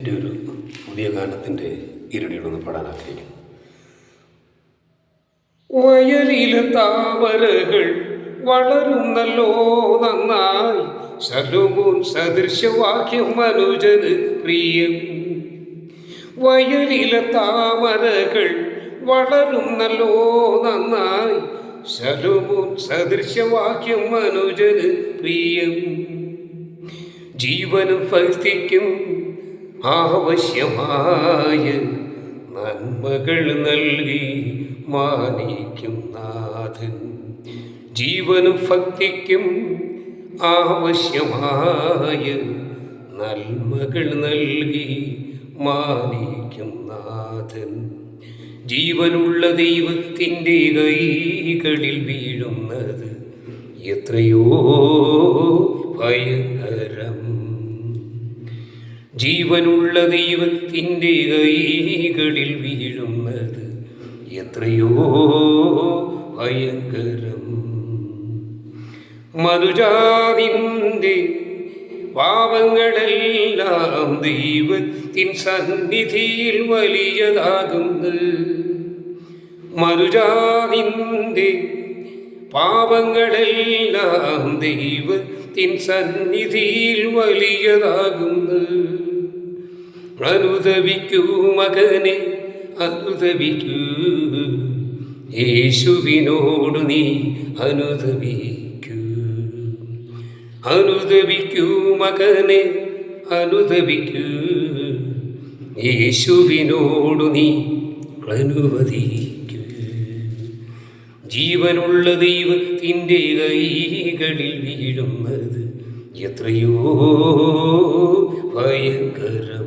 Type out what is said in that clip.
എൻ്റെ ഒരു പുതിയ ഗാനത്തിൻ്റെ ഇരടിയൊന്ന് പാടാൻ ആഗ്രഹിക്കുന്നു. വയലിലെ താമരകൾ വളരുന്നല്ലോ നന്നായി, ശലോമോൻ സദൃശവാക്യം മനുജന് പ്രിയം. വയലിലെ താമരകൾ വളരുന്നല്ലോ നന്നായി, ശലോമോൻ സദൃശവാക്യം മനുജന് പ്രിയം. ജീവനും ഭക്തിക്കും ആവശ്യമായ നന്മകൾ നൽകി മാനിക്കും നാഥൻ. ജീവനും ഭക്തിക്കും ആവശ്യമായ നന്മകൾ നൽകി മാനിക്കും നാഥൻ. ജീവനുള്ള ദൈവത്തിൻ്റെ കൈകളിൽ വീഴുന്നത് എത്രയോ ഭയങ്കരം. ജീവനുള്ള ദൈവത്തിൻ്റെ കൈകളിൽ വീഴുന്നത് എത്രയോ ഭയങ്കരം. മനുജാതിൻ്റെ പാപങ്ങളെല്ലാം ദൈവത്തിൻ സന്നിധിയിൽ വലിയതാകുന്നു. മനുജാതിൻ്റെ പാപങ്ങളെല്ലാം ദൈവത്തിൻ സന്നിധിയിൽ വലിയതാകുന്നു. അനുദപിക്കൂ മകനെ, അനുദപിക്കൂ, യേശുവിനോട് നീ അനുദപിക്കൂ. അനുദപിക്കൂ മകനെ, അനുദപിക്കൂ, യേശുവിനോട് നീ അനുവദിക്കൂ. ജീവനുള്ള ദൈവത്തിൻ്റെ കൈകളിൽ വീഴുന്നത് എത്രയോ ഭയങ്കരം.